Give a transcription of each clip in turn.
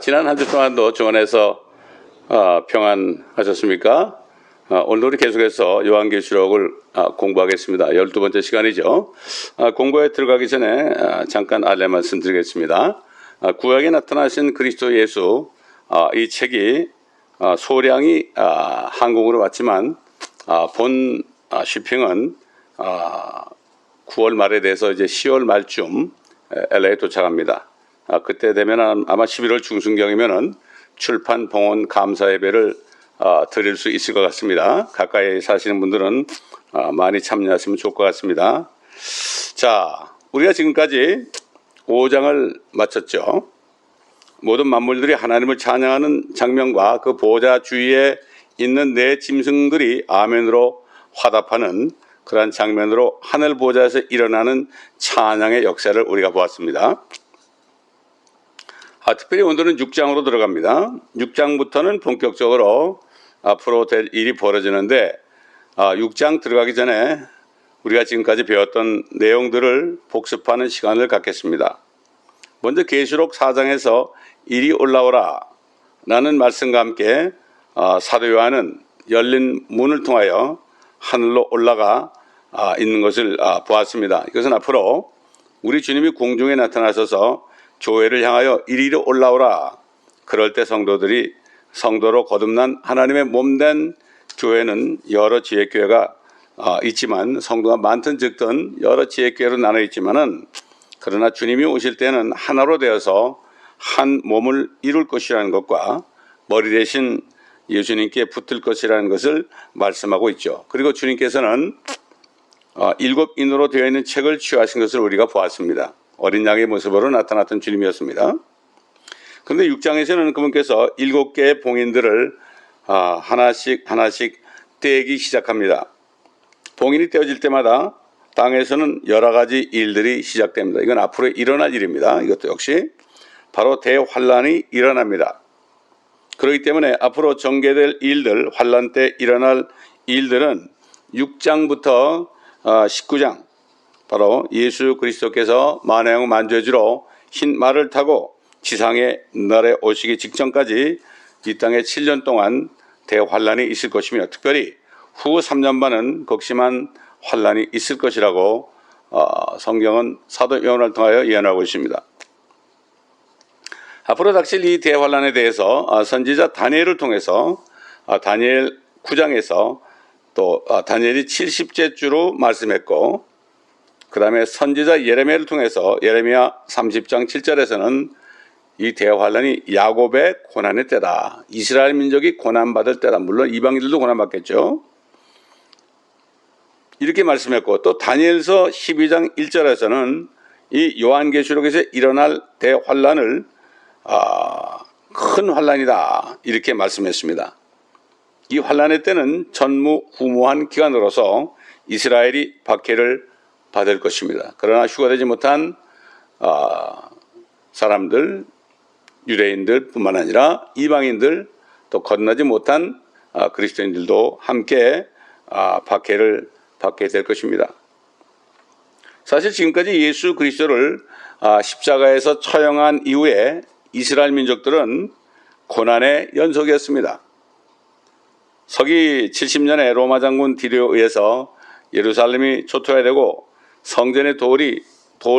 지난 한 주 동안도 주원에서 평안하셨습니까? 오늘도 우리 계속해서 요한계시록을 공부하겠습니다. 12번째 시간이죠. 공부에 들어가기 전에 잠깐 안내 말씀드리겠습니다. 구약에 나타나신 그리스도 예수, 이 책이 소량이 한국으로 왔지만 본 쇼핑은 9월 말에 돼서 이제 10월 말쯤 LA에 도착합니다. 그때 되면 아마 11월 중순경이면은 출판 봉헌 감사 예배를 드릴 수 있을 것 같습니다. 가까이 사시는 분들은 많이 참여하시면 좋을 것 같습니다. 자, 우리가 지금까지 5장을 마쳤죠. 모든 만물들이 하나님을 찬양하는 장면과 그 보좌 주위에 있는 네 짐승들이 아멘으로 화답하는 그러한 장면으로 하늘 보좌에서 일어나는 찬양의 역사를 우리가 보았습니다. 특별히 오늘은 6장으로 들어갑니다. 6장부터는 본격적으로 앞으로 될 일이 벌어지는데 6장 들어가기 전에 우리가 지금까지 배웠던 내용들을 복습하는 시간을 갖겠습니다. 먼저 계시록 4장에서 이리 올라오라 라는 말씀과 함께 사도 요한은 열린 문을 통하여 하늘로 올라가 있는 것을 보았습니다. 이것은 앞으로 우리 주님이 공중에 나타나셔서 교회를 향하여 이리로 올라오라. 그럴 때 성도로 거듭난 하나님의 몸된 교회는 여러 지혜 교회가 있지만 성도가 많든 적든 여러 지혜 교회로 나눠 있지만은 그러나 주님이 오실 때는 하나로 되어서 한 몸을 이룰 것이라는 것과 머리 대신 예수님께 붙을 것이라는 것을 말씀하고 있죠. 그리고 주님께서는 7인으로 되어 있는 책을 취하신 것을 우리가 보았습니다. 어린 양의 모습으로 나타났던 주님이었습니다. 그런데 6장에서는 그분께서 7개의 봉인들을 하나씩 떼기 시작합니다. 봉인이 떼어질 때마다 땅에서는 여러 가지 일들이 시작됩니다. 이건 앞으로 일어날 일입니다. 이것도 역시 바로 대환란이 일어납니다. 그렇기 때문에 앞으로 전개될 일들, 환란 때 일어날 일들은 6장부터 19장 바로 예수 그리스도께서 만왕 만주주로 흰 말을 타고 지상에 날에 오시기 직전까지 이 땅에 7년 동안 대환란이 있을 것이며 특별히 후 3년 반은 극심한 환란이 있을 것이라고 성경은 사도 요한을 통하여 예언하고 있습니다. 앞으로 닥칠 이 대환란에 대해서 선지자 다니엘을 통해서 다니엘 9장에서 또 다니엘이 70째 주로 말씀했고 그 다음에 선지자 예레미야를 통해서 예레미야 30장 7절에서는 이 대환란이 야곱의 고난의 때다. 이스라엘 민족이 고난받을 때다. 물론 이방인들도 고난받겠죠. 이렇게 말씀했고 또 다니엘서 12장 1절에서는 이 요한계시록에서 일어날 대환란을 큰 환란이다. 이렇게 말씀했습니다. 이 환란의 때는 전무후무한 기간으로서 이스라엘이 박해를 받을 것입니다. 그러나 휴가되지 못한 사람들, 유대인들 뿐만 아니라 이방인들 또 건너지 못한 그리스도인들도 함께 박해를 받게 될 것입니다. 사실 지금까지 예수 그리스도를 십자가에서 처형한 이후에 이스라엘 민족들은 고난의 연속이었습니다. 서기 70년에 로마 장군 디디오에 의해서 예루살렘이 초토화되고 성전의 돌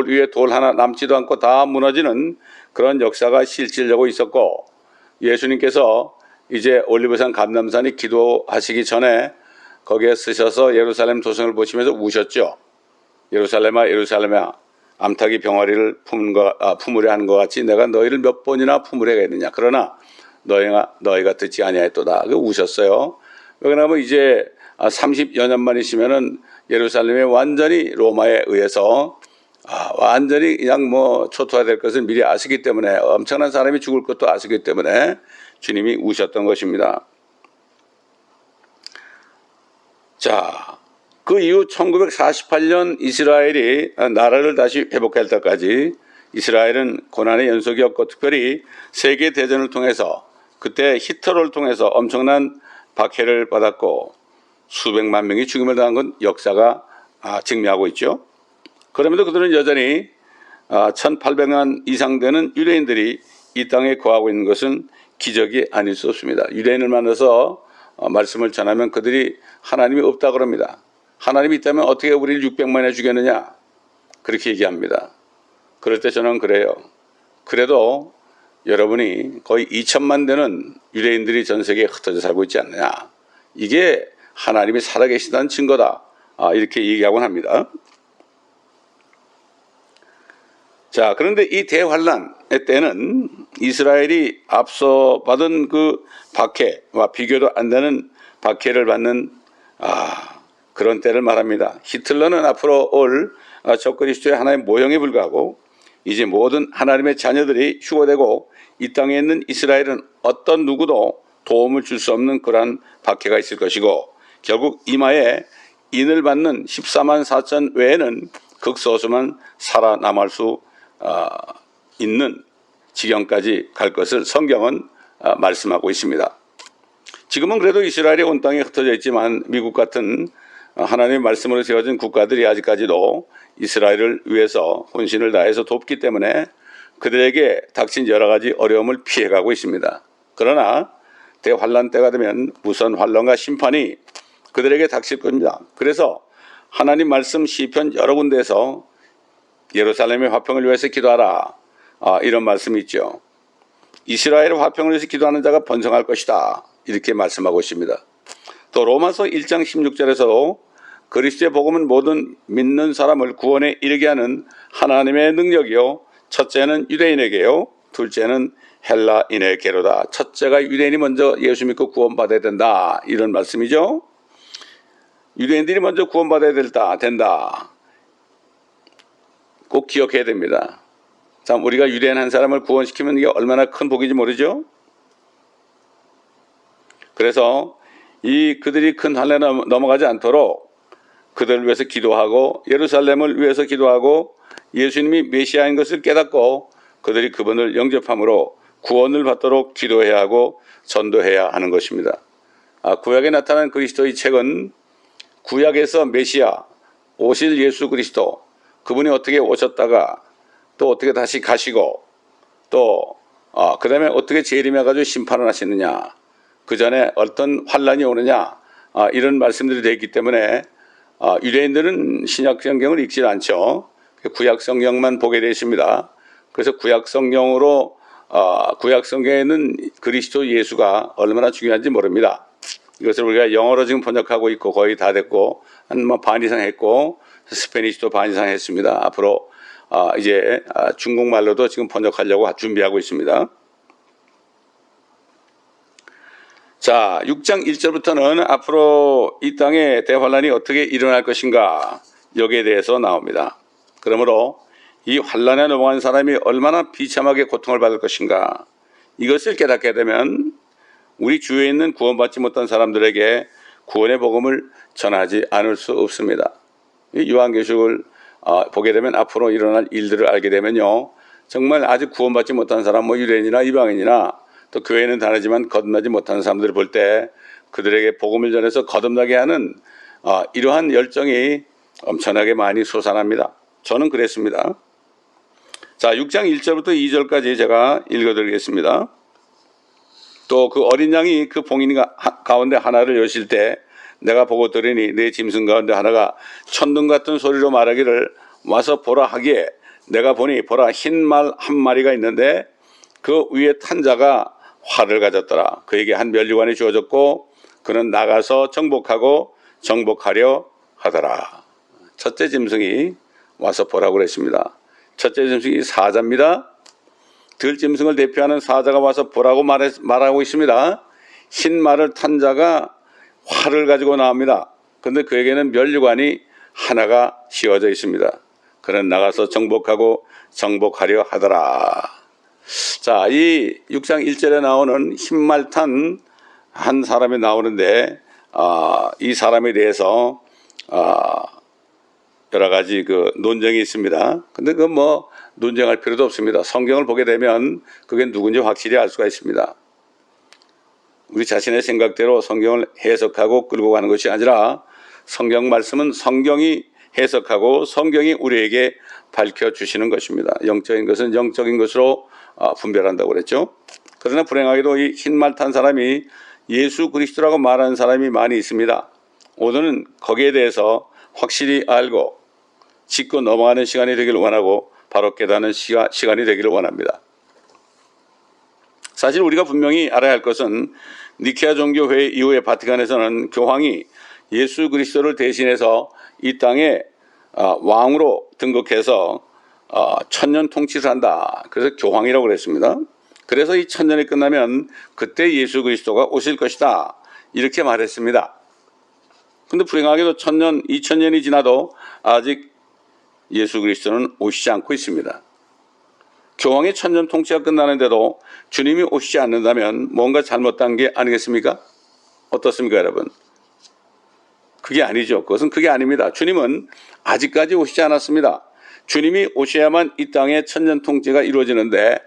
위에 돌 하나 남지도 않고 다 무너지는 그런 역사가 실질적으로 있었고 예수님께서 이제 올리브산 감람산이 기도하시기 전에 거기에 쓰셔서 예루살렘 도성을 보시면서 우셨죠. 예루살렘아 예루살렘아 암탉이 병아리를 품으려 하는 것 같이 내가 너희를 몇 번이나 품으려 했느냐. 그러나 너희가 듣지 아니하였도다. 우셨어요. 왜냐하면 이제 30여 년 만이시면은 예루살렘이 완전히 로마에 의해서 완전히 그냥 초토화될 것을 미리 아시기 때문에 엄청난 사람이 죽을 것도 아시기 때문에 주님이 우셨던 것입니다. 자, 그 이후 1948년 이스라엘이 나라를 다시 회복할 때까지 이스라엘은 고난의 연속이었고 특별히 세계대전을 통해서 그때 히틀러를 통해서 엄청난 박해를 받았고 수백만 명이 죽임을 당한 건 역사가 증명하고 있죠. 그럼에도 그들은 여전히 1800만 이상 되는 유대인들이 이 땅에 거하고 있는 것은 기적이 아닐 수 없습니다. 유대인을 만나서 말씀을 전하면 그들이 하나님이 없다 그럽니다. 하나님이 있다면 어떻게 우리를 600만에 죽였느냐? 그렇게 얘기합니다. 그럴 때 저는 그래요. 그래도 여러분이 거의 2천만 되는 유대인들이 전 세계에 흩어져 살고 있지 않느냐. 이게 하나님이 살아계시다는 증거다. 이렇게 얘기하곤 합니다. 자, 그런데 이 대환란의 때는 이스라엘이 앞서 받은 그 박해와 비교도 안 되는 박해를 받는 그런 때를 말합니다. 히틀러는 앞으로 올 적그리스도의 하나의 모형에 불과하고 이제 모든 하나님의 자녀들이 휴거되고 이 땅에 있는 이스라엘은 어떤 누구도 도움을 줄 수 없는 그러한 박해가 있을 것이고 결국 이마에 인을 받는 14만 4천 외에는 극소수만 살아남을 수 있는 지경까지 갈 것을 성경은 말씀하고 있습니다. 지금은 그래도 이스라엘이 온 땅에 흩어져 있지만 미국 같은 하나님의 말씀으로 세워진 국가들이 아직까지도 이스라엘을 위해서 혼신을 다해서 돕기 때문에 그들에게 닥친 여러 가지 어려움을 피해가고 있습니다. 그러나 대환란 때가 되면 무선 환란과 심판이 그들에게 닥칠 겁니다. 그래서 하나님 말씀 시편 여러 군데에서 예루살렘의 화평을 위해서 기도하라. 이런 말씀이 있죠. 이스라엘의 화평을 위해서 기도하는 자가 번성할 것이다. 이렇게 말씀하고 있습니다. 또 로마서 1장 16절에서도 그리스도의 복음은 모든 믿는 사람을 구원에 이르게 하는 하나님의 능력이요. 첫째는 유대인에게요. 둘째는 헬라인에게로다. 첫째가 유대인이 먼저 예수 믿고 구원받아야 된다. 이런 말씀이죠. 유대인들이 먼저 구원받아야 된다. 꼭 기억해야 됩니다. 참 우리가 유대인 한 사람을 구원시키면 이게 얼마나 큰 복인지 모르죠. 그래서 그들이 큰 환란에 넘어가지 않도록 그들을 위해서 기도하고 예루살렘을 위해서 기도하고 예수님이 메시아인 것을 깨닫고 그들이 그분을 영접함으로 구원을 받도록 기도해야 하고 전도해야 하는 것입니다. 구약에 나타난 그리스도의 책은 구약에서 메시아 오실 예수 그리스도 그분이 어떻게 오셨다가 또 어떻게 다시 가시고 또 그 다음에 어떻게 재림해가지고 심판을 하시느냐 그 전에 어떤 환란이 오느냐 이런 말씀들이 되어 있기 때문에 유대인들은 신약 성경을 읽지 않죠. 구약 성경만 보게 되어 있습니다. 그래서 구약 성경으로 구약 성경에는 그리스도 예수가 얼마나 중요한지 모릅니다. 이것을 우리가 영어로 지금 번역하고 있고 거의 다 됐고 한 반 이상 했고 스페니시도 반 이상 했습니다. 앞으로 이제 중국말로도 지금 번역하려고 준비하고 있습니다. 자, 6장 1절부터는 앞으로 이 땅에 대환란이 어떻게 일어날 것인가 여기에 대해서 나옵니다. 그러므로 이 환란에 넘어간 사람이 얼마나 비참하게 고통을 받을 것인가 이것을 깨닫게 되면 우리 주위에 있는 구원받지 못한 사람들에게 구원의 복음을 전하지 않을 수 없습니다. 이 요한계시록을 보게 되면 앞으로 일어날 일들을 알게 되면요. 정말 아직 구원받지 못한 사람, 유대인이나 이방인이나 또 교회는 다르지만 거듭나지 못하는 사람들을 볼 때 그들에게 복음을 전해서 거듭나게 하는 이러한 열정이 엄청나게 많이 솟아납니다. 저는 그랬습니다. 자, 6장 1절부터 2절까지 제가 읽어드리겠습니다. 또 그 어린 양이 그 봉인 가운데 하나를 여실 때 내가 보고 들으니 내 짐승 가운데 하나가 천둥 같은 소리로 말하기를 와서 보라 하기에 내가 보니 보라 흰 말 한 마리가 있는데 그 위에 탄 자가 활을 가졌더라. 그에게 한 면류관이 주어졌고 그는 나가서 정복하려 하더라. 첫째 짐승이 와서 보라고 그랬습니다. 첫째 짐승이 사자입니다. 들짐승을 대표하는 사자가 와서 보라고 말하고 있습니다. 흰 말을 탄 자가 활을 가지고 나옵니다. 그런데 그에게는 면류관이 하나가 씌워져 있습니다. 그는 나가서 정복하려 하더라. 자, 이 6장 1절에 나오는 흰말 탄 한 사람이 나오는데 이 사람에 대해서 여러 가지 논쟁이 있습니다. 근데 논쟁할 필요도 없습니다. 성경을 보게 되면 그게 누군지 확실히 알 수가 있습니다. 우리 자신의 생각대로 성경을 해석하고 끌고 가는 것이 아니라 성경 말씀은 성경이 해석하고 성경이 우리에게 밝혀주시는 것입니다. 영적인 것은 영적인 것으로 분별한다고 그랬죠. 그러나 불행하게도 이 흰말 탄 사람이 예수 그리스도라고 말하는 사람이 많이 있습니다. 오늘은 거기에 대해서 확실히 알고 짚고 넘어가는 시간이 되기를 원하고 바로 깨닫는 시간이 되기를 원합니다. 사실 우리가 분명히 알아야 할 것은 니케아 종교회의 이후에 바티칸에서는 교황이 예수 그리스도를 대신해서 이 땅에 왕으로 등극해서 천년 통치를 한다. 그래서 교황이라고 그랬습니다. 그래서 이 천년이 끝나면 그때 예수 그리스도가 오실 것이다. 이렇게 말했습니다. 근데 불행하게도 1000년, 2000년이 지나도 아직 예수 그리스도는 오시지 않고 있습니다. 교황의 천년 통치가 끝나는데도 주님이 오시지 않는다면 뭔가 잘못된 게 아니겠습니까? 어떻습니까, 여러분? 그게 아니죠. 그것은 그게 아닙니다. 주님은 아직까지 오시지 않았습니다. 주님이 오셔야만 이 땅의 천년 통치가 이루어지는데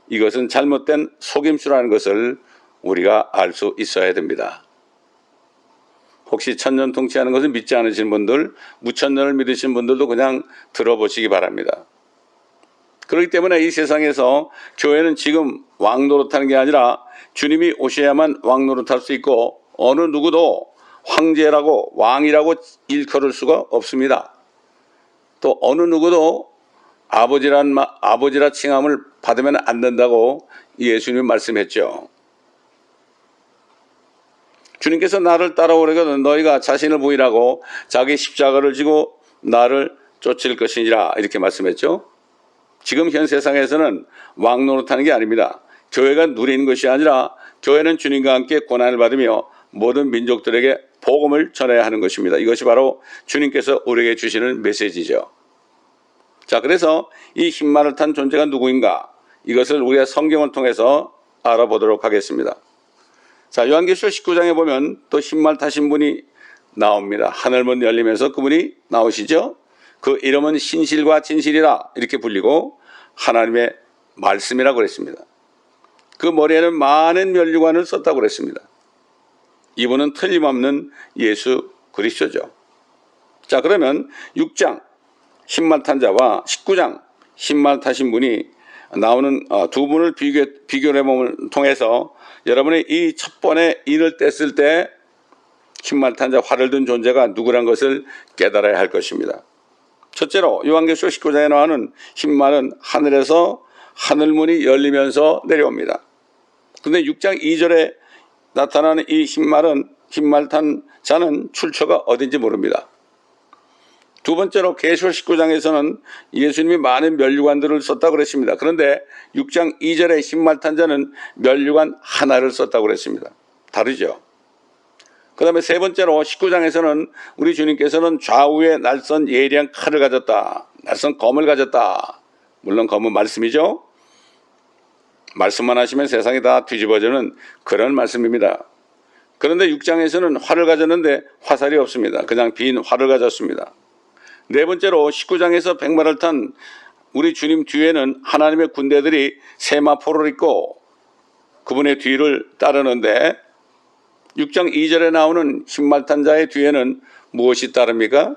이것은 잘못된 속임수라는 것을 우리가 알 수 있어야 됩니다. 혹시 천년 통치하는 것을 믿지 않으신 분들, 무천년을 믿으신 분들도 그냥 들어보시기 바랍니다. 그렇기 때문에 이 세상에서 교회는 지금 왕 노릇하는 게 아니라 주님이 오셔야만 왕 노릇할 수 있고 어느 누구도 황제라고 왕이라고 일컬을 수가 없습니다. 또 어느 누구도 아버지라 칭함을 받으면 안 된다고 예수님이 말씀했죠. 주님께서 나를 따라오려거든 너희가 자신을 부인하고 자기 십자가를 지고 나를 쫓을 것이니라 이렇게 말씀했죠. 지금 현 세상에서는 왕 노릇하는 게 아닙니다. 교회가 누리는 것이 아니라 교회는 주님과 함께 고난을 받으며 모든 민족들에게 복음을 전해야 하는 것입니다. 이것이 바로 주님께서 우리에게 주시는 메시지죠. 자, 그래서 이 흰말을 탄 존재가 누구인가? 이것을 우리가 성경을 통해서 알아보도록 하겠습니다. 자, 요한계시록 19장에 보면 또 흰말 타신 분이 나옵니다. 하늘문 열리면서 그분이 나오시죠. 그 이름은 신실과 진실이라 이렇게 불리고 하나님의 말씀이라고 그랬습니다. 그 머리에는 많은 면류관을 썼다고 그랬습니다. 이분은 틀림없는 예수 그리스도죠. 자, 그러면 6장 흰말 탄 자와 19장 흰말 타신 분이 나오는 두 분을 비교해봄을 통해서 여러분이 이 첫 번에 인을 뗐을 때 흰말 탄 자 활을 든 존재가 누구란 것을 깨달아야 할 것입니다. 첫째로 요한계시록 19장에 나오는 흰말은 하늘에서 하늘문이 열리면서 내려옵니다. 그런데 6장 2절에 나타나는 이 흰말 탄 자는 출처가 어딘지 모릅니다. 두 번째로 계시록 19장에서는 예수님이 많은 면류관들을 썼다고 그랬습니다. 그런데 6장 2절에 흰말 탄 자는 면류관 하나를 썼다고 그랬습니다. 다르죠. 그 다음에 세 번째로 19장에서는 우리 주님께서는 좌우에 날선 예리한 칼을 가졌다. 날선 검을 가졌다. 물론 검은 말씀이죠. 말씀만 하시면 세상이 다 뒤집어지는 그런 말씀입니다. 그런데 6장에서는 활을 가졌는데 화살이 없습니다. 그냥 빈 활을 가졌습니다. 네 번째로 19장에서 백마를 탄 우리 주님 뒤에는 하나님의 군대들이 세마포를 입고 그분의 뒤를 따르는데 6장 2절에 나오는 흰말 탄 자의 뒤에는 무엇이 따릅니까?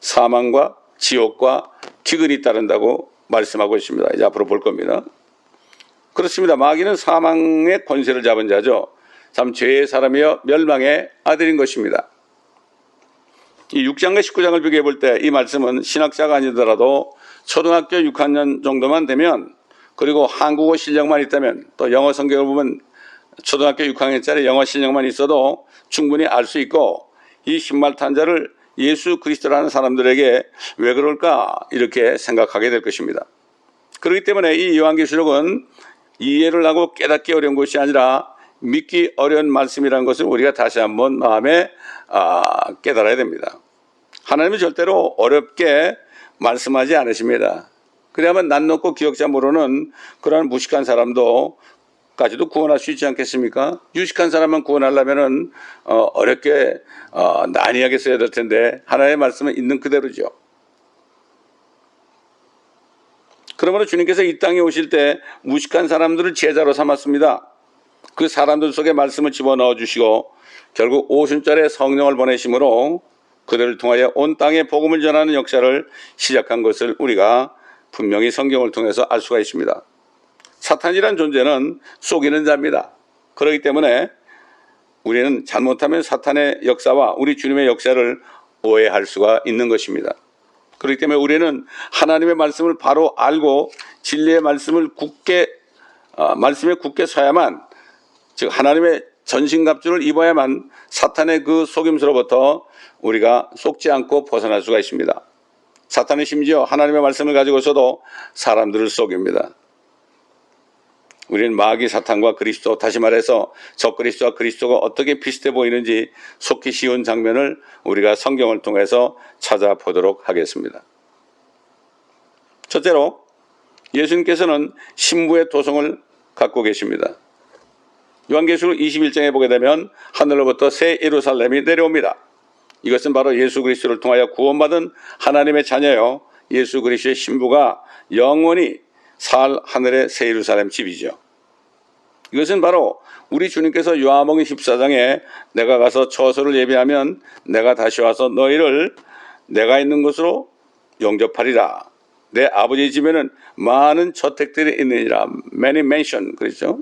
사망과 지옥과 기근이 따른다고 말씀하고 있습니다. 이제 앞으로 볼 겁니다. 그렇습니다. 마귀는 사망의 권세를 잡은 자죠. 참 죄의 사람이여 멸망의 아들인 것입니다. 이 6장과 19장을 비교해 볼 때 이 말씀은 신학자가 아니더라도 초등학교 6학년 정도만 되면 그리고 한국어 실력만 있다면 또 영어 성경을 보면 초등학교 6학년짜리 영어 실력만 있어도 충분히 알 수 있고 이 흰말 탄 자를 예수 그리스도라는 사람들에게 왜 그럴까 이렇게 생각하게 될 것입니다. 그렇기 때문에 이 요한계시록은 이해를 하고 깨닫기 어려운 것이 아니라 믿기 어려운 말씀이라는 것을 우리가 다시 한번 마음에 깨달아야 됩니다. 하나님은 절대로 어렵게 말씀하지 않으십니다. 그래야만 낯 높고 기억자 모르는 그런 무식한 사람도 까지도 구원할 수 있지 않겠습니까? 유식한 사람만 구원하려면은 어렵게 난이하게 써야 될 텐데 하나님의 말씀은 있는 그대로죠. 그러므로 주님께서 이 땅에 오실 때 무식한 사람들을 제자로 삼았습니다. 그 사람들 속에 말씀을 집어넣어 주시고 결국 오순절에 성령을 보내심으로 그들을 통하여 온 땅에 복음을 전하는 역사를 시작한 것을 우리가 분명히 성경을 통해서 알 수가 있습니다. 사탄이란 존재는 속이는 자입니다. 그렇기 때문에 우리는 잘못하면 사탄의 역사와 우리 주님의 역사를 오해할 수가 있는 것입니다. 그렇기 때문에 우리는 하나님의 말씀을 바로 알고 진리의 말씀을 말씀에 굳게 서야만, 즉 하나님의 전신갑주를 입어야만 사탄의 그 속임수로부터 우리가 속지 않고 벗어날 수가 있습니다. 사탄은 심지어 하나님의 말씀을 가지고서도 사람들을 속입니다. 우리는 마귀 사탄과 그리스도, 다시 말해서 적그리스도와 그리스도가 어떻게 비슷해 보이는지 속기 쉬운 장면을 우리가 성경을 통해서 찾아보도록 하겠습니다. 첫째로, 예수님께서는 신부의 도성을 갖고 계십니다. 요한계시록 21장에 보게 되면 하늘로부터 새 예루살렘이 내려옵니다. 이것은 바로 예수 그리스도를 통하여 구원받은 하나님의 자녀요, 예수 그리스도의 신부가 영원히 살 하늘의 새 예루살렘 집이죠. 이것은 바로 우리 주님께서 요한복음 14장에 내가 가서 처소를 예비하면 내가 다시 와서 너희를 내가 있는 곳으로 영접하리라. 내 아버지 집에는 많은 저택들이 있느니라. Many mansion, 그렇죠?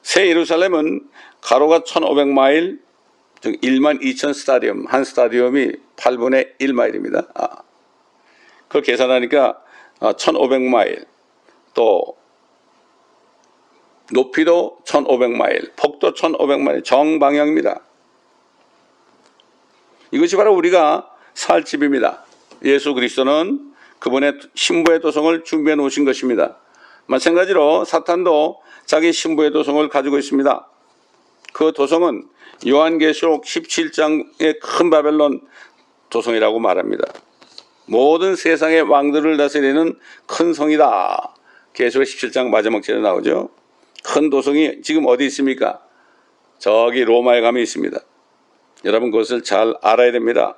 새 예루살렘은 가로가 1500마일, 즉 12000 스타디움, 한 스타디움이 8분의 1마일입니다. 그걸 계산하니까 1500마일, 또 높이도 1500마일, 폭도 1500마일, 정방향입니다. 이것이 바로 우리가 살 집입니다. 예수 그리스도는 그분의 신부의 도성을 준비해 놓으신 것입니다. 마찬가지로 사탄도 자기 신부의 도성을 가지고 있습니다. 그 도성은 요한계시록 17장의 큰 바벨론 도성이라고 말합니다. 모든 세상의 왕들을 다스리는 큰 성이다. 계시록 17장 마지막 절에 나오죠. 큰 도성이 지금 어디 있습니까? 저기 로마에 가면 있습니다. 여러분 그것을 잘 알아야 됩니다.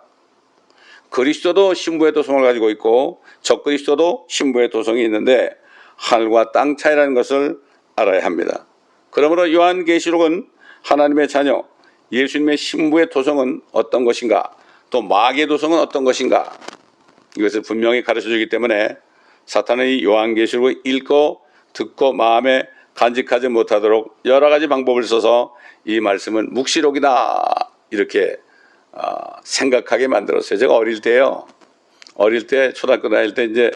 그리스도도 신부의 도성을 가지고 있고 적그리스도도 신부의 도성이 있는데 하늘과 땅 차이라는 것을 알아야 합니다. 그러므로 요한계시록은 하나님의 자녀, 예수님의 신부의 도성은 어떤 것인가, 또 마귀의 도성은 어떤 것인가, 이것을 분명히 가르쳐주기 때문에 사탄은 이 요한계시록을 읽고 듣고 마음에 간직하지 못하도록 여러 가지 방법을 써서 이 말씀은 묵시록이다 이렇게 생각하게 만들었어요. 제가 어릴 때 초등학교 다닐 때 이제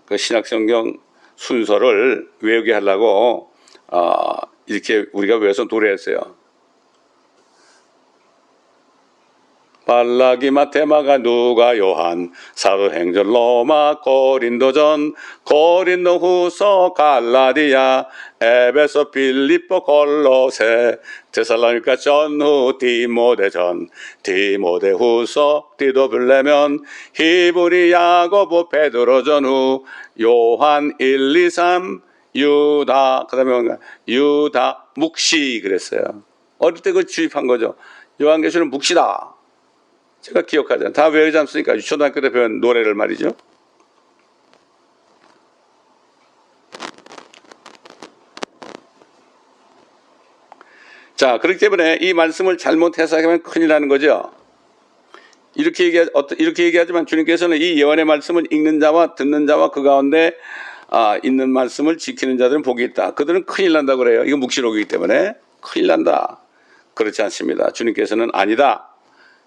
그 신약성경 순서를 외우게 하려고 이렇게 우리가 외워서 노래했어요. 발라기, 마테마가, 누가, 요한, 사도행전, 로마, 고린도전, 고린도후서, 갈라디아, 에베소, 빌립보, 골로새, 데살로니가, 전후, 디모데전, 디모데후서, 디도블레면, 히브리, 야고보, 베드로 전후, 요한 1, 2, 3, 유다, 그 다음에 뭔가 유다, 묵시 그랬어요. 어릴 때 그 주입한 거죠. 요한계시록은 묵시다. 제가 기억하잖아요. 다 외우지 않습니까? 초등학교 때 배운 노래를 말이죠. 자, 그렇기 때문에 이 말씀을 잘못 해석하면 큰일 나는 거죠. 이렇게 얘기하지만 주님께서는 이 예언의 말씀을 읽는 자와 듣는 자와 그 가운데 있는 말씀을 지키는 자들은 복이 있다. 그들은 큰일 난다 그래요. 이거 묵시록이기 때문에 큰일 난다. 그렇지 않습니다. 주님께서는 아니다.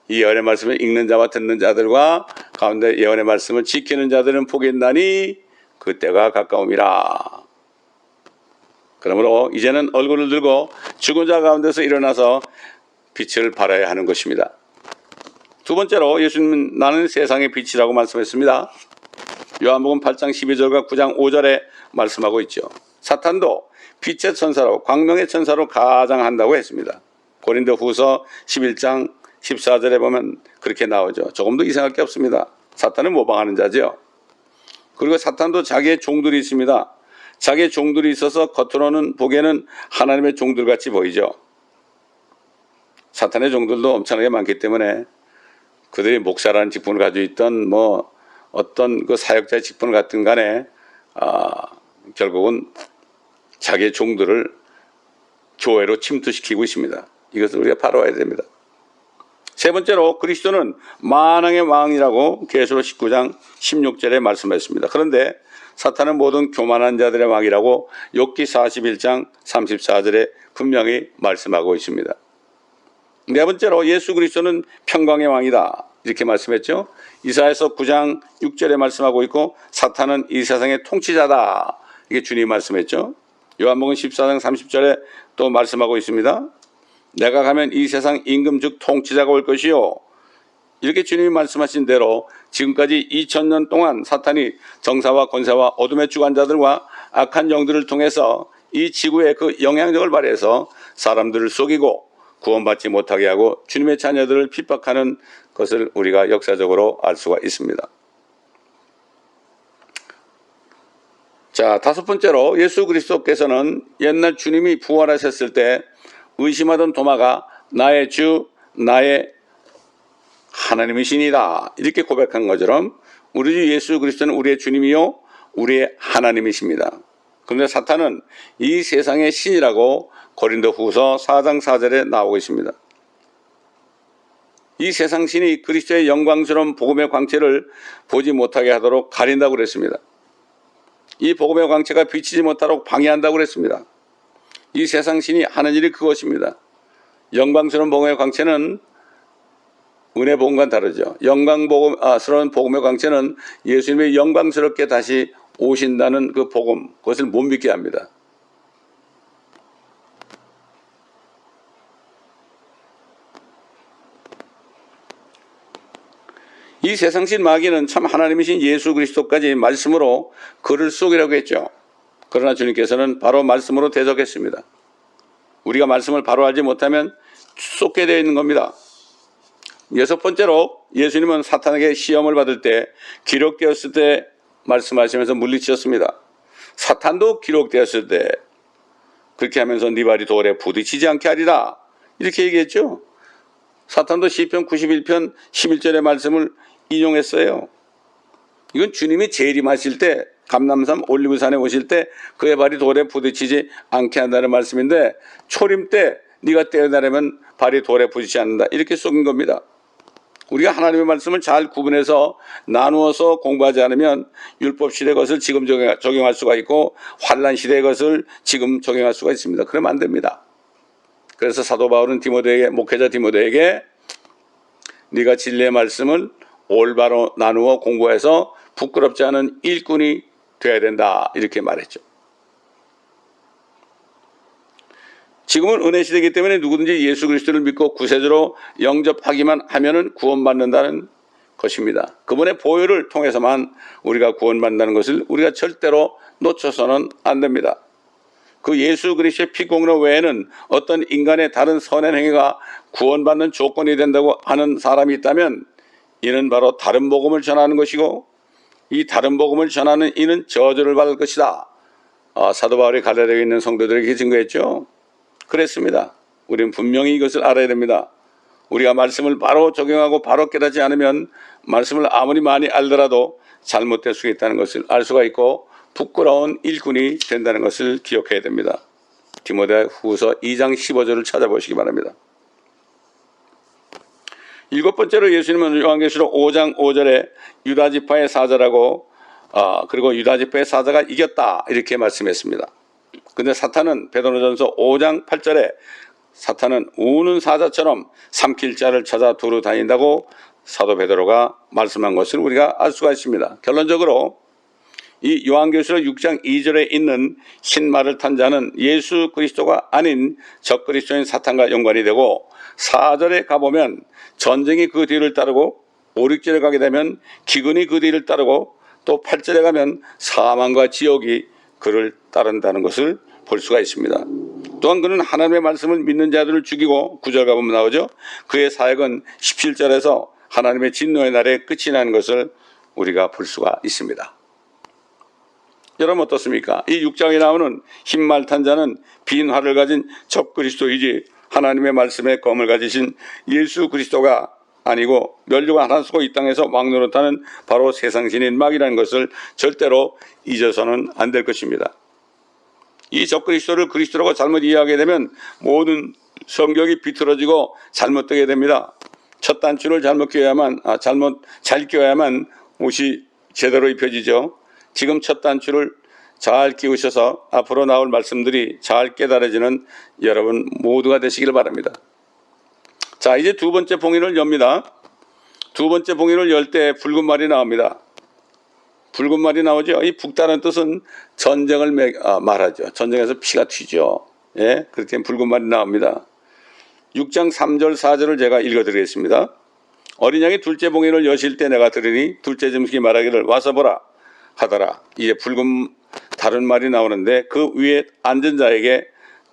이 예언의 말씀을 읽는 자와 듣는 자들과 가운데 예언의 말씀을 지키는 자들은 복이 있나니 그때가 가까움이라. 그러므로 이제는 얼굴을 들고 죽은 자 가운데서 일어나서 빛을 발하여야 하는 것입니다. 두 번째로 예수님은 나는 세상의 빛이라고 말씀했습니다. 요한복음 8장 12절과 9장 5절에 말씀하고 있죠. 사탄도 빛의 천사로, 광명의 천사로 가장한다고 했습니다. 고린도후서 11장 14절에 보면 그렇게 나오죠. 조금도 이상할 게 없습니다. 사탄은 모방하는 자죠. 그리고 사탄도 자기의 종들이 있습니다. 자기의 종들이 있어서 겉으로는 보기에는 하나님의 종들같이 보이죠. 사탄의 종들도 엄청나게 많기 때문에 그들이 목사라는 직분을 가지고 있던 어떤 그 사역자의 직분을 갖든 간에 결국은 자기의 종들을 교회로 침투시키고 있습니다. 이것을 우리가 바로 알아야 됩니다. 세 번째로 그리스도는 만왕의 왕이라고 계시록 19장 16절에 말씀했습니다. 그런데 사탄은 모든 교만한 자들의 왕이라고 욥기 41장 34절에 분명히 말씀하고 있습니다. 네 번째로 예수 그리스도는 평강의 왕이다 이렇게 말씀했죠. 이사야서 9장 6절에 말씀하고 있고 사탄은 이 세상의 통치자다 이게 주님이 말씀했죠. 요한복음 14장 30절에 또 말씀하고 있습니다. 내가 가면 이 세상 임금 즉 통치자가 올 것이요. 이렇게 주님이 말씀하신 대로 지금까지 2000년 동안 사탄이 정사와 권세와 어둠의 주관자들과 악한 영들을 통해서 이 지구에 그 영향력을 발휘해서 사람들을 속이고 구원받지 못하게 하고 주님의 자녀들을 핍박하는 것을 우리가 역사적으로 알 수가 있습니다. 자, 다섯 번째로 예수 그리스도께서는 옛날 주님이 부활하셨을 때 의심하던 도마가 나의 주, 나의 하나님이시니다 이렇게 고백한 것처럼 우리 주 예수 그리스도는 우리의 주님이요 우리의 하나님이십니다. 그런데 사탄은 이 세상의 신이라고 고린도후서 4장 4절에 나오고 있습니다. 이 세상 신이 그리스도의 영광스러운 복음의 광채를 보지 못하게 하도록 가린다고 그랬습니다. 이 복음의 광채가 비치지 못하도록 방해한다고 그랬습니다. 이 세상 신이 하는 일이 그것입니다. 영광스러운 복음의 광채는 은혜 복음과는 다르죠. 영광스러운 복음의 광채는 예수님이 영광스럽게 다시 오신다는 그 복음, 그것을 못 믿게 합니다. 이 세상신 마귀는 참 하나님이신 예수 그리스도까지 말씀으로 그를 속이라고 했죠. 그러나 주님께서는 바로 말씀으로 대적했습니다. 우리가 말씀을 바로 알지 못하면 쏟게 되어 있는 겁니다. 여섯 번째로 예수님은 사탄에게 시험을 받을 때 기록되었을 때 말씀하시면서 물리치셨습니다. 사탄도 기록되었을 때 그렇게 하면서 네 발이 돌에 부딪히지 않게 하리라 이렇게 얘기했죠. 사탄도 시편 91편 11절의 말씀을 인용했어요. 이건 주님이 재림하실 때 감람산 올리브산에 오실 때 그의 발이 돌에 부딪히지 않게 한다는 말씀인데 초림 때 네가 떼어내려면 발이 돌에 부딪히지 않는다 이렇게 속인 겁니다. 우리가 하나님의 말씀을 잘 구분해서 나누어서 공부하지 않으면 율법 시대의 것을 지금 적용할 수가 있고 환난 시대의 것을 지금 적용할 수가 있습니다. 그러면 안 됩니다. 그래서 사도 바울은 디모데에게 목회자 디모데에게 네가 진리의 말씀을 올바로 나누어 공부해서 부끄럽지 않은 일꾼이 되어야 된다 이렇게 말했죠. 지금은 은혜 시대이기 때문에 누구든지 예수 그리스도를 믿고 구세주로 영접하기만 하면은 구원받는다는 것입니다. 그분의 보혈을 통해서만 우리가 구원받는다는 것을 우리가 절대로 놓쳐서는 안 됩니다. 그 예수 그리스도의 피 공로 외에는 어떤 인간의 다른 선한 행위가 구원받는 조건이 된다고 하는 사람이 있다면 이는 바로 다른 복음을 전하는 것이고 이 다른 복음을 전하는 이는 저주를 받을 것이다. 사도 바울이 갈라디아에 있는 성도들에게 증거했죠. 그랬습니다. 우리는 분명히 이것을 알아야 됩니다. 우리가 말씀을 바로 적용하고 바로 깨닫지 않으면 말씀을 아무리 많이 알더라도 잘못될 수 있다는 것을 알 수가 있고 부끄러운 일꾼이 된다는 것을 기억해야 됩니다. 디모데후서 2장 15절을 찾아보시기 바랍니다. 일곱 번째로 예수님은 요한계시록 5장 5절에 유다지파의 사자라고 그리고 유다지파의 사자가 이겼다 이렇게 말씀했습니다. 그런데 사탄은 베드로전서 5장 8절에 사탄은 우는 사자처럼 삼킬 자를 찾아 두루 다닌다고 사도 베드로가 말씀한 것을 우리가 알 수가 있습니다. 결론적으로 이 요한계시록 6장 2절에 있는 흰 말을 탄 자는 예수 그리스도가 아닌 적그리스도인 사탄과 연관이 되고 4절에 가보면 전쟁이 그 뒤를 따르고 5, 6절에 가게 되면 기근이 그 뒤를 따르고 또 8절에 가면 사망과 지옥이 그를 따른다는 것을 볼 수가 있습니다. 또한 그는 하나님의 말씀을 믿는 자들을 죽이고 9절 가보면 나오죠. 그의 사역은 17절에서 하나님의 진노의 날에 끝이 나는 것을 우리가 볼 수가 있습니다. 여러분 어떻습니까? 이 6장에 나오는 흰말 탄 자는 빈 활을 가진 적그리스도이지 하나님의 말씀에 검을 가지신 예수 그리스도가 아니고 멸류관 하나 쓰고 이 땅에서 왕노릇하는 바로 세상신인 마귀라는 것을 절대로 잊어서는 안 될 것입니다. 이 적그리스도를 그리스도라고 잘못 이해하게 되면 모든 성경이 비틀어지고 잘못되게 됩니다. 첫 단추를 잘못 잘 끼워야만 옷이 제대로 입혀지죠. 지금 첫 단추를 잘 끼우셔서 앞으로 나올 말씀들이 잘 깨달아지는 여러분 모두가 되시길 바랍니다. 자, 이제 두 번째 봉인을 엽니다. 두 번째 봉인을 열 때 붉은 말이 나옵니다. 붉은 말이 나오죠. 이 붉다는 뜻은 전쟁을 말하죠. 전쟁에서 피가 튀죠. 예, 그렇게 붉은 말이 나옵니다. 6장 3절 4절을 제가 읽어드리겠습니다. 어린 양이 둘째 봉인을 여실 때 내가 들으니 둘째 짐승이 말하기를 와서 보라 하더라. 이제 붉은 다른 말이 나오는데 그 위에 앉은 자에게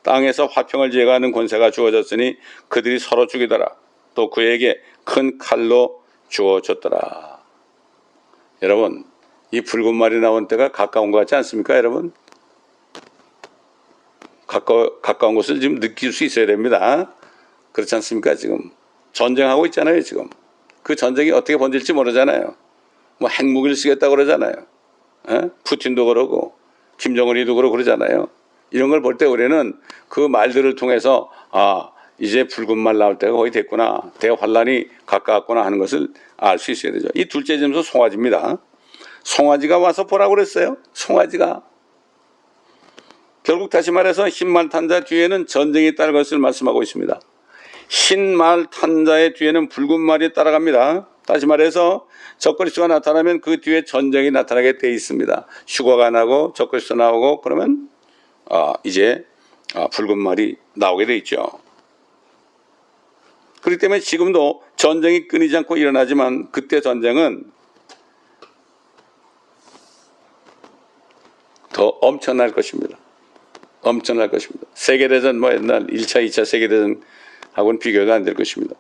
땅에서 화평을 제거하는 권세가 주어졌으니 그들이 서로 죽이더라. 또 그에게 큰 칼로 주어졌더라. 여러분, 이 붉은 말이 나온 때가 가까운 것 같지 않습니까, 여러분? 가까운 것을 지금 느낄 수 있어야 됩니다. 그렇지 않습니까, 지금? 전쟁하고 있잖아요, 지금. 그 전쟁이 어떻게 번질지 모르잖아요. 뭐 핵무기를 쓰겠다고 그러잖아요. 에? 푸틴도 그러고, 김정은이도 그러고 그러잖아요. 이런 걸 볼 때 우리는 그 말들을 통해서, 이제 붉은 말 나올 때가 거의 됐구나. 대환란이 가까웠구나 하는 것을 알 수 있어야 되죠. 이 둘째 짐승은 송아지입니다. 송아지가 와서 보라고 그랬어요. 송아지가. 결국 다시 말해서 흰말 탄 자 뒤에는 전쟁이 따를 것을 말씀하고 있습니다. 흰말 탄 자의 뒤에는 붉은 말이 따라갑니다. 다시 말해서 적그리스도가 나타나면 그 뒤에 전쟁이 나타나게 돼 있습니다. 휴거가 나고 적그리스도 나오고 그러면 이제 붉은 말이 나오게 돼 있죠. 그렇기 때문에 지금도 전쟁이 끊이지 않고 일어나지만 그때 전쟁은 더 엄청날 것입니다. 엄청날 것입니다. 세계대전 옛날 1차, 2차 세계대전하고는 비교가 안 될 것입니다.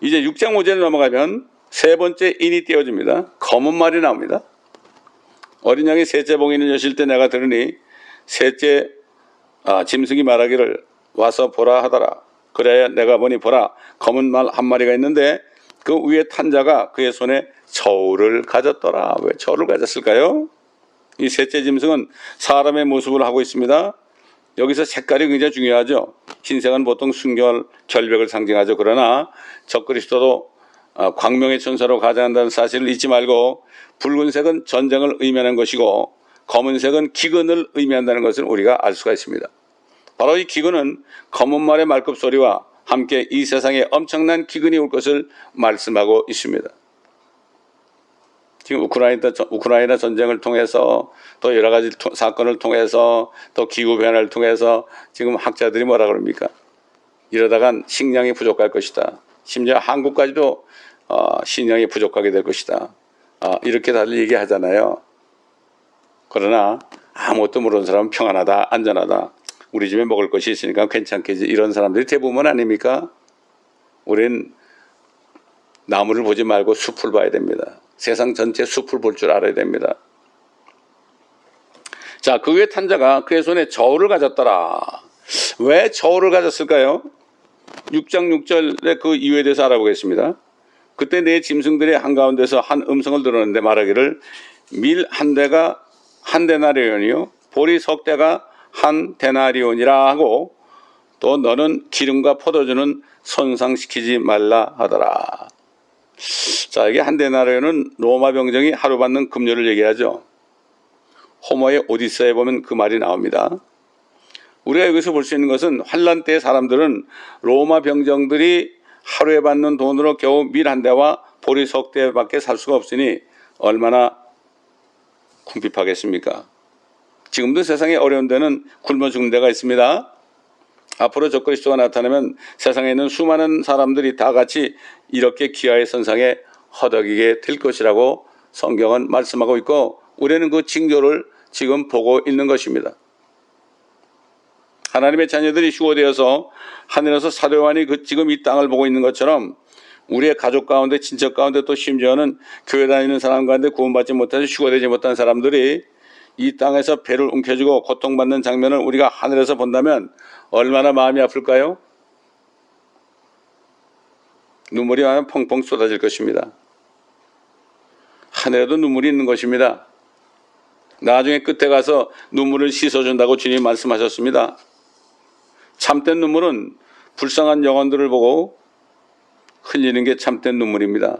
이제 6장 5절에 넘어가면 세 번째 인이 띄어집니다. 검은 말이 나옵니다. 어린 양이 셋째 봉인을 여실 때 내가 들으니 셋째 짐승이 말하기를 와서 보라 하더라. 그래야 내가 보니 보라 검은 말 한 마리가 있는데 그 위에 탄 자가 그의 손에 저울을 가졌더라. 왜 저울을 가졌을까요? 이 셋째 짐승은 사람의 모습을 하고 있습니다. 여기서 색깔이 굉장히 중요하죠. 흰색은 보통 순결, 결백을 상징하죠. 그러나 적그리스도도 광명의 천사로 가장한다는 사실을 잊지 말고 붉은색은 전쟁을 의미하는 것이고 검은색은 기근을 의미한다는 것을 우리가 알 수가 있습니다. 바로 이 기근은 검은 말의 말급소리와 함께 이 세상에 엄청난 기근이 올 것을 말씀하고 있습니다. 지금 우크라이나 전쟁을 통해서 또 여러 가지 사건을 통해서 또 기후변화를 통해서 지금 학자들이 뭐라 그럽니까? 이러다간 식량이 부족할 것이다. 심지어 한국까지도 식량이 부족하게 될 것이다. 이렇게 다들 얘기하잖아요. 그러나 아무것도 모르는 사람은 평안하다, 안전하다. 우리 집에 먹을 것이 있으니까 괜찮겠지. 이런 사람들이 대부분 아닙니까? 우린 나무를 보지 말고 숲을 봐야 됩니다. 세상 전체 숲을 볼 줄 알아야 됩니다. 자, 그 위에 탄 자가 그의 손에 저울을 가졌더라. 왜 저울을 가졌을까요? 6장 6절의 그 이유에 대해서 알아보겠습니다. 그때 네 짐승들의 한가운데서 한 음성을 들었는데 말하기를 밀 한 대가 한 데나리온이요 보리 석 대가 한 데나리온이라 하고 또 너는 기름과 포도주는 손상시키지 말라 하더라. 자, 이게 한 데나리온은 로마 병정이 하루 받는 급료를 얘기하죠. 호머의 오디세이에 보면 그 말이 나옵니다. 우리가 여기서 볼 수 있는 것은 환란 때 사람들은 로마 병정들이 하루에 받는 돈으로 겨우 밀 한 대와 보리 석 대밖에 살 수가 없으니 얼마나 궁핍하겠습니까? 지금도 세상에 어려운 데는 굶어 죽는 데가 있습니다. 앞으로 적그리스도가 나타나면 세상에 있는 수많은 사람들이 다 같이 이렇게 기아의 선상에 허덕이게 될 것이라고 성경은 말씀하고 있고 우리는 그 징조를 지금 보고 있는 것입니다. 하나님의 자녀들이 휴거되어서 하늘에서 사도 요한이 지금 이 땅을 보고 있는 것처럼 우리의 가족 가운데 친척 가운데 또 심지어는 교회 다니는 사람 가운데 구원받지 못해서 휴거되지 못한 사람들이 이 땅에서 배를 움켜쥐고 고통받는 장면을 우리가 하늘에서 본다면 얼마나 마음이 아플까요? 눈물이 펑펑 쏟아질 것입니다. 하늘에도 눈물이 있는 것입니다. 나중에 끝에 가서 눈물을 씻어준다고 주님이 말씀하셨습니다. 참된 눈물은 불쌍한 영혼들을 보고 흘리는 게 참된 눈물입니다.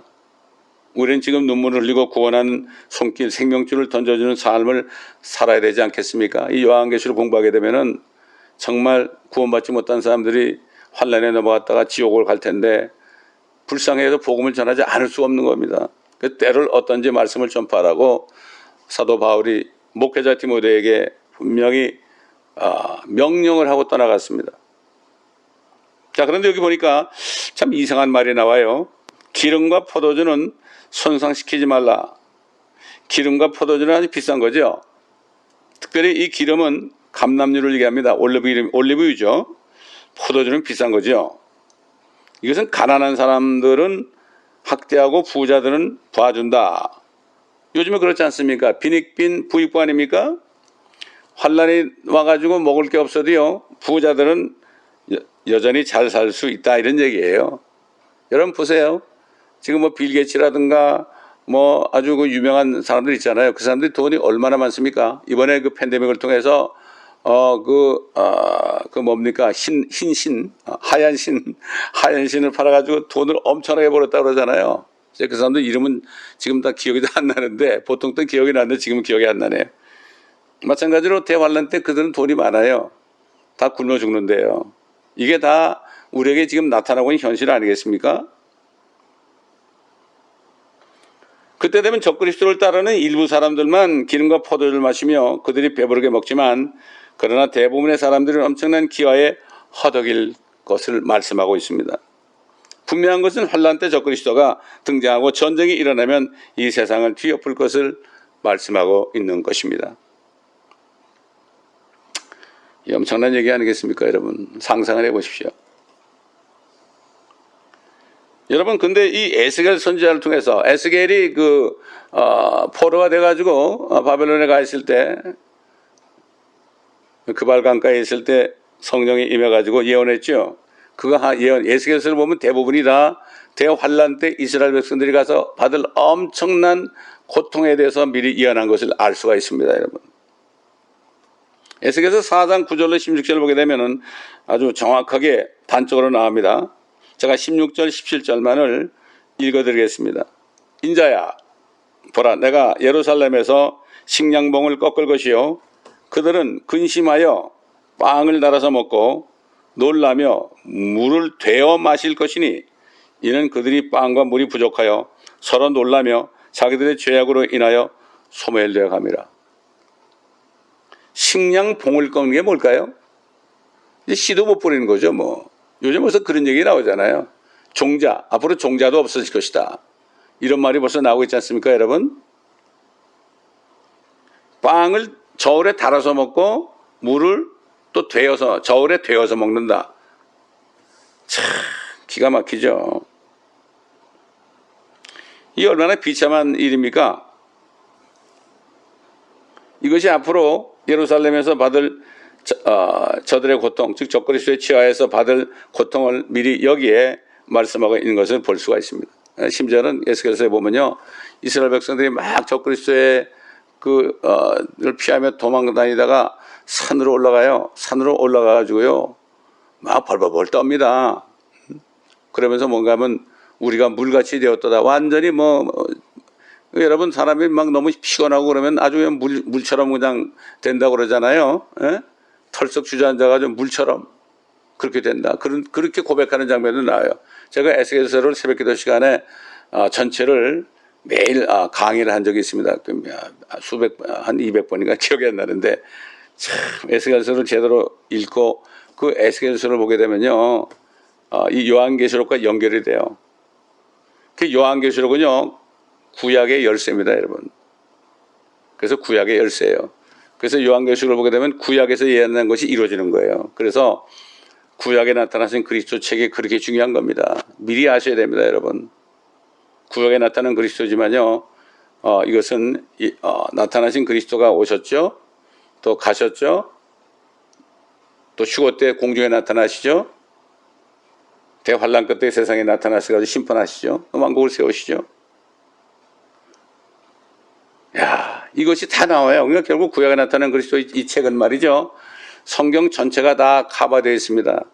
우리는 지금 눈물을 흘리고 구원하는 손길, 생명줄을 던져주는 삶을 살아야 되지 않겠습니까? 이 요한계시를 공부하게 되면은 정말 구원받지 못한 사람들이 환난에 넘어갔다가 지옥을 갈 텐데 불쌍해도 복음을 전하지 않을 수 없는 겁니다. 그 때를 어떤지 말씀을 전파하라고 사도 바울이 목회자 디모데에게 분명히 명령을 하고 떠나갔습니다. 자, 그런데 여기 보니까 참 이상한 말이 나와요. 기름과 포도주는 손상시키지 말라. 기름과 포도주는 아주 비싼 거죠. 특별히 이 기름은 감람유를 얘기합니다. 올리브유죠. 포도주는 비싼 거죠. 이것은 가난한 사람들은 학대하고 부자들은 봐준다. 요즘에 그렇지 않습니까? 빈익빈 부익부 아닙니까? 환란이 와가지고 먹을 게 없어도요, 부자들은 여전히 잘 살 수 있다, 이런 얘기예요. 여러분 보세요. 지금 뭐 빌 게이츠라든가 뭐 아주 그 유명한 사람들 있잖아요. 그 사람들이 돈이 얼마나 많습니까? 이번에 그 팬데믹을 통해서 뭡니까? 하얀 신을 팔아가지고 돈을 엄청나게 벌었다고 그러잖아요. 그 사람들 이름은 지금 다 기억이 안 나는데, 보통 또 기억이 나는데 지금은 기억이 안 나네요. 마찬가지로 대환란 때 그들은 돈이 많아요. 다 굶어 죽는데요. 이게 다 우리에게 지금 나타나고 있는 현실 아니겠습니까? 그때 되면 적그리스도를 따르는 일부 사람들만 기름과 포도주를 마시며 그들이 배부르게 먹지만, 그러나 대부분의 사람들은 엄청난 기화에 허덕일 것을 말씀하고 있습니다. 분명한 것은 환란 때 적그리스도가 등장하고 전쟁이 일어나면 이 세상을 뒤엎을 것을 말씀하고 있는 것입니다. 이 엄청난 얘기 아니겠습니까, 여러분? 상상을 해보십시오. 여러분, 근데 이 에스겔 선지자를 통해서 에스겔이 포로가 돼가지고 바벨론에 가 있을 때, 그발 강가에 있을 때 성령이 임해가지고 예언했죠. 에스겔서를 보면 대부분이 다 대환란 때 이스라엘 백성들이 가서 받을 엄청난 고통에 대해서 미리 예언한 것을 알 수가 있습니다, 여러분. 에스겔서 4장 9절로 16절을 보게 되면은 아주 정확하게 단적으로 나옵니다. 제가 16절, 17절만을 읽어드리겠습니다. 인자야, 보라, 내가 예루살렘에서 식량봉을 꺾을 것이요, 그들은 근심하여 빵을 달아서 먹고 놀라며 물을 되어 마실 것이니, 이는 그들이 빵과 물이 부족하여 서로 놀라며 자기들의 죄악으로 인하여 소멸되어 감이라. 식량봉을 꺾는 게 뭘까요? 씨도 못 뿌리는 거죠, 뭐. 요즘 벌써 그런 얘기 나오잖아요. 앞으로 종자도 없어질 것이다. 이런 말이 벌써 나오고 있지 않습니까, 여러분? 빵을 저울에 달아서 먹고 물을 또 저울에 되어서 먹는다. 참 기가 막히죠. 이 얼마나 비참한 일입니까? 이것이 앞으로 예루살렘에서 받을 저들의 고통, 즉 적그리스도의 치하에서 받을 고통을 미리 여기에 말씀하고 있는 것을 볼 수가 있습니다. 심지어는 에스겔서에 보면요, 이스라엘 백성들이 막 적그리스도의 를 피하며 도망다니다가 산으로 올라가요. 산으로 올라가가지고요, 막 벌벌벌 떱니다. 그러면서 뭔가 하면 우리가 물같이 되었다. 완전히 여러분, 사람이 막 너무 피곤하고 그러면 아주 물처럼 그냥 된다고 그러잖아요. 예? 털썩 주저앉아가지고 물처럼 그렇게 된다. 그렇게 고백하는 장면도 나와요. 제가 에스겔서를 새벽기도 시간에 전체를 매일 강의를 한 적이 있습니다. 한 200번인가 기억이 안 나는데, 참 에스겔서를 제대로 읽고 그 에스겔서를 보게 되면요, 이 요한계시록과 연결이 돼요. 그 요한계시록은요, 구약의 열쇠입니다, 여러분. 그래서 구약의 열쇠예요. 그래서 요한계시록을 보게 되면 구약에서 예언한 것이 이루어지는 거예요. 그래서 구약에 나타나신 그리스도 책이 그렇게 중요한 겁니다. 미리 아셔야 됩니다, 여러분. 구약에 나타난 그리스도지만요, 이것은 나타나신 그리스도가 오셨죠, 또 가셨죠, 또 휴거 때 공중에 나타나시죠, 대환란 끝에 세상에 나타나셔서 심판하시죠, 왕국을 세우시죠. 야, 이것이 다 나와요. 그러니까 결국 구약에 나타난 그리스도 이 책은 말이죠, 성경 전체가 다 커버되어 있습니다.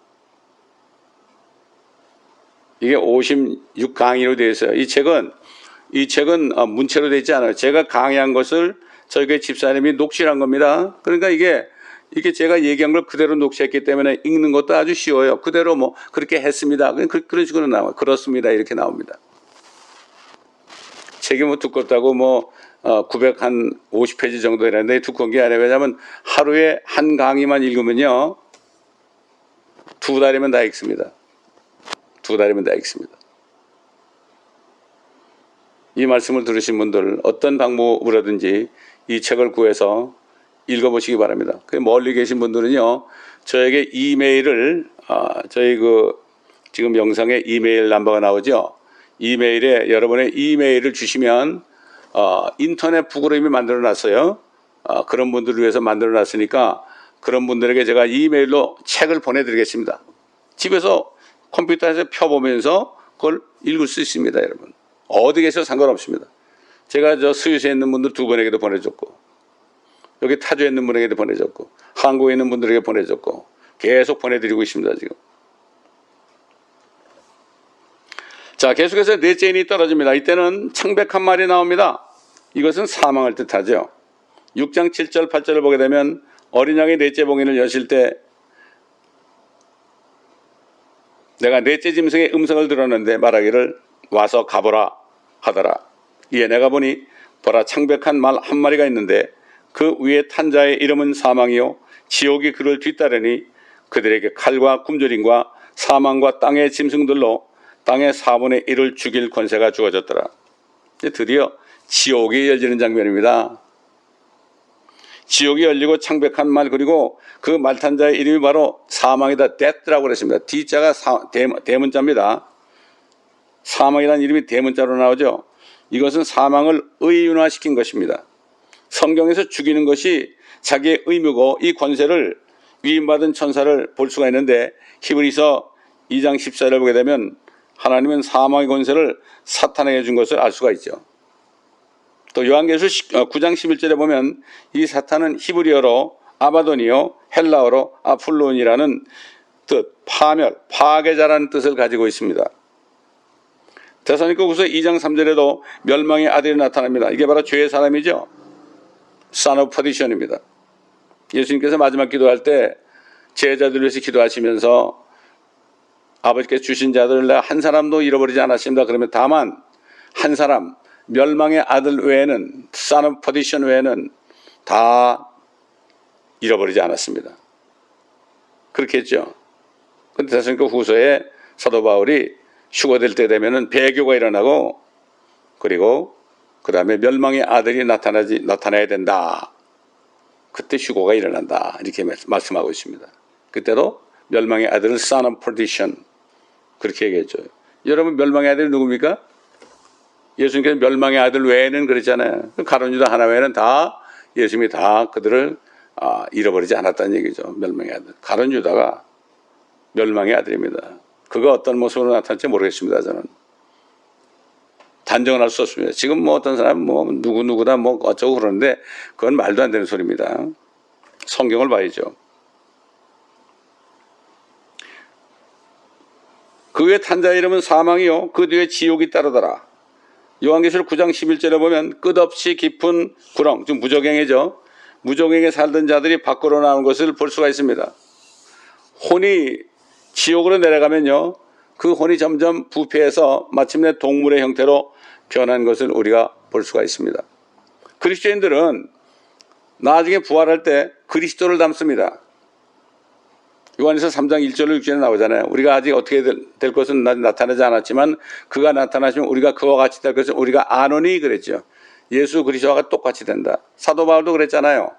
이게 56강의로 되어 있어요. 이 책은 문체로 되어 있지 않아요. 제가 강의한 것을 저희 교회 집사님이 녹취한 겁니다. 그러니까 이게 제가 얘기한 걸 그대로 녹취했기 때문에 읽는 것도 아주 쉬워요. 그대로 뭐 그렇게 했습니다. 그런 식으로 나와요. 그렇습니다. 이렇게 나옵니다. 책이 뭐 두껍다고 950페이지 정도 되는데 두꺼운 게 아니라 왜냐하면 하루에 한 강의만 읽으면요. 2달이면 다 읽습니다. 2달이면 다 읽습니다. 이 말씀을 들으신 분들 어떤 방법으로든지 이 책을 구해서 읽어보시기 바랍니다. 멀리 계신 분들은요, 저에게 이메일을 저희 지금 영상에 이메일 넘버가 나오죠. 이메일에 여러분의 이메일을 주시면 인터넷 프로그램이 만들어놨어요. 그런 분들을 위해서 만들어놨으니까 그런 분들에게 제가 이메일로 책을 보내드리겠습니다. 집에서 컴퓨터에서 펴보면서 그걸 읽을 수 있습니다, 여러분. 어디 계셔도 상관없습니다. 제가 스위스에 있는 분들 2분에게도 보내줬고, 여기 타주에 있는 분에게도 보내줬고, 한국에 있는 분들에게 보내줬고, 계속 보내드리고 있습니다, 지금. 자, 계속해서 넷째 인이 떨어집니다. 이때는 창백 한 마리 나옵니다. 이것은 사망을 뜻하죠. 6장 7절, 8절을 보게 되면 어린 양이 넷째 봉인을 여실 때 내가 넷째 짐승의 음성을 들었는데 말하기를 와서 가보라 하더라. 이에 내가 보니 보라 창백한 말 한 마리가 있는데 그 위에 탄 자의 이름은 사망이요 지옥이 그를 뒤따르니 그들에게 칼과 굶주림과 사망과 땅의 짐승들로 땅의 4분의 1을 죽일 권세가 주어졌더라. 드디어 지옥이 열리는 장면입니다. 지옥이 열리고 창백한 말, 그리고 그 말탄 자의 이름이 바로 사망이다. death라고 그랬습니다. D자가 대문자입니다. 사망이라는 이름이 대문자로 나오죠. 이것은 사망을 의윤화시킨 것입니다. 성경에서 죽이는 것이 자기의 의무고 이 권세를 위임받은 천사를 볼 수가 있는데 히브리서 2장 14절을 보게 되면 하나님은 사망의 권세를 사탄에게 준 것을 알 수가 있죠. 또 요한계시록 9장 11절에 보면 이 사탄은 히브리어로 아바돈이요 헬라어로 아폴론이라는 뜻, 파멸, 파괴자라는 뜻을 가지고 있습니다. 데살로니가후서 2장 3절에도 멸망의 아들이 나타납니다. 이게 바로 죄의 사람이죠. Son of Perdition입니다. 예수님께서 마지막 기도할 때 제자들을 위해서 기도하시면서 아버지께서 주신 자들을 내가 한 사람도 잃어버리지 않았습니다. 그러면 다만 한 사람, 멸망의 아들 외에는, Son of Perdition 외에는 다 잃어버리지 않았습니다. 그렇게 했죠. 그런데 데살로니가 후서에 사도 바울이 휴거될 때 되면은 배교가 일어나고 그리고 그 다음에 멸망의 아들이 나타나야 된다. 그때 휴거가 일어난다. 이렇게 말씀하고 있습니다. 그때도 멸망의 아들은 Son of Perdition 그렇게 얘기했죠. 여러분 멸망의 아들이 누굽니까? 예수님께서 멸망의 아들 외에는 그랬잖아요. 가룟 유다 하나 외에는 다 예수님이 다 그들을 잃어버리지 않았다는 얘기죠. 멸망의 아들. 가룟 유다가 멸망의 아들입니다. 그가 어떤 모습으로 나타날지 모르겠습니다. 저는 단정을 할 수 없습니다. 지금 어떤 사람 누구다 어쩌고 그러는데 그건 말도 안 되는 소리입니다. 성경을 봐야죠. 그 위에 탄 자의 이름은 사망이요 그 뒤에 지옥이 따르더라. 요한계시록 9장 11절에 보면 끝없이 깊은 구렁, 즉 무저갱이죠. 무저갱에 살던 자들이 밖으로 나오는 것을 볼 수가 있습니다. 혼이 지옥으로 내려가면요 그 혼이 점점 부패해서 마침내 동물의 형태로 변한 것을 우리가 볼 수가 있습니다. 그리스도인들은 나중에 부활할 때 그리스도를 닮습니다. 요한에서 3장 1절로 6절에 나오잖아요. 우리가 아직 어떻게 될 것은 나타나지 않았지만 그가 나타나시면 우리가 그와 같이 될 것을 우리가 아노니 그랬죠. 예수 그리스도와 똑같이 된다. 사도 바울도 그랬잖아요.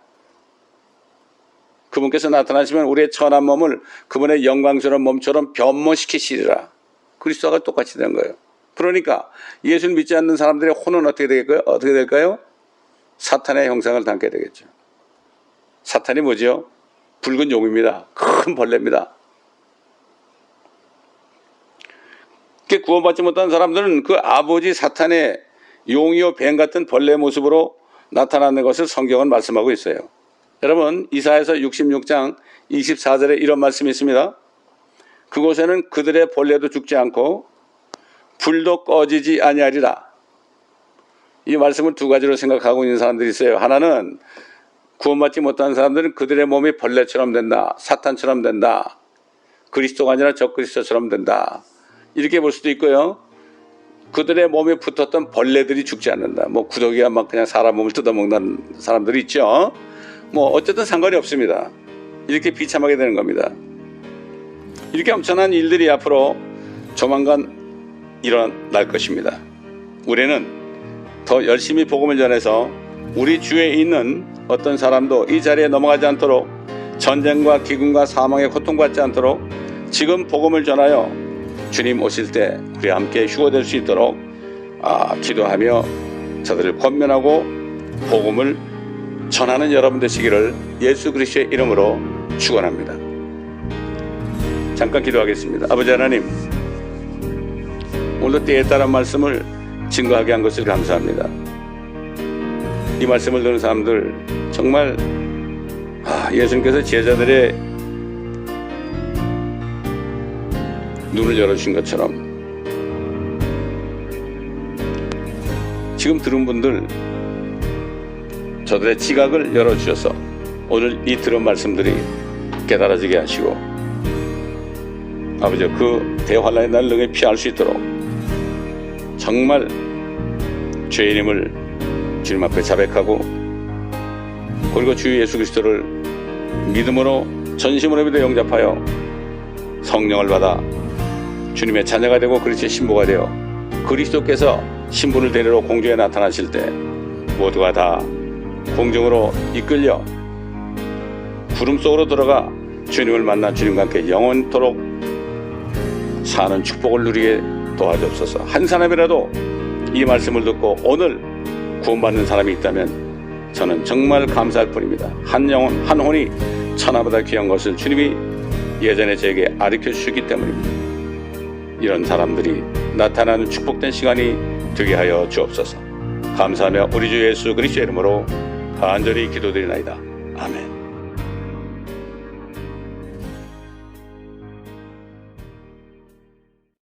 그분께서 나타나시면 우리의 천한 몸을 그분의 영광스러운 몸처럼 변모시키시리라. 그리스도와 똑같이 된 거예요. 그러니까 예수를 믿지 않는 사람들의 혼은 어떻게 될까요? 사탄의 형상을 담게 되겠죠. 사탄이 뭐죠? 붉은 용입니다. 큰 벌레입니다. 구원받지 못한 사람들은 그 아버지 사탄의 용이요 뱀 같은 벌레 모습으로 나타나는 것을 성경은 말씀하고 있어요. 여러분 이사야서 66장 24절에 이런 말씀이 있습니다. 그곳에는 그들의 벌레도 죽지 않고 불도 꺼지지 아니하리라. 이 말씀을 두 가지로 생각하고 있는 사람들이 있어요. 하나는 구원받지 못한 사람들은 그들의 몸이 벌레처럼 된다. 사탄처럼 된다. 그리스도가 아니라 적그리스도처럼 된다. 이렇게 볼 수도 있고요. 그들의 몸에 붙었던 벌레들이 죽지 않는다. 뭐 구더기가 막 그냥 사람 몸을 뜯어먹는 사람들이 있죠. 뭐 어쨌든 상관이 없습니다. 이렇게 비참하게 되는 겁니다. 이렇게 엄청난 일들이 앞으로 조만간 일어날 것입니다. 우리는 더 열심히 복음을 전해서 우리 주위에 있는 어떤 사람도 이 자리에 넘어가지 않도록, 전쟁과 기근과 사망에 고통받지 않도록 지금 복음을 전하여 주님 오실 때 우리 함께 휴거될 수 있도록 기도하며 저들을 권면하고 복음을 전하는 여러분 되시기를 예수 그리스도의 이름으로 축원합니다. 잠깐 기도하겠습니다. 아버지 하나님, 오늘도 때에 따른 말씀을 증거하게 한 것을 감사합니다. 이 말씀을 듣는 사람들 정말 예수님께서 제자들의 눈을 열어주신 것처럼 지금 들은 분들 저들의 지각을 열어주셔서 오늘 이 들은 말씀들이 깨달아지게 하시고 아버지 그 대환란의 날 능히 피할 수 있도록 정말 죄인임을 주님 앞에 자백하고 그리고 주 예수 그리스도를 믿음으로 전심으로 믿어 영접하여 성령을 받아 주님의 자녀가 되고 그리스도의 신부가 되어 그리스도께서 신부를 데리러 공중에 나타나실 때 모두가 다 공중으로 이끌려 구름 속으로 들어가 주님을 만나 주님과 함께 영원토록 사는 축복을 누리게 도와주옵소서. 한 사람이라도 이 말씀을 듣고 오늘 구원받는 사람이 있다면 저는 정말 감사할 뿐입니다. 한 영혼 한 혼이 천하보다 귀한 것을 주님이 예전에 저에게 가르쳐 주시기 때문입니다. 이런 사람들이 나타나는 축복된 시간이 되게 하여 주옵소서. 감사하며 우리 주 예수 그리스도의 이름으로 간절히 기도드리나이다. 아멘.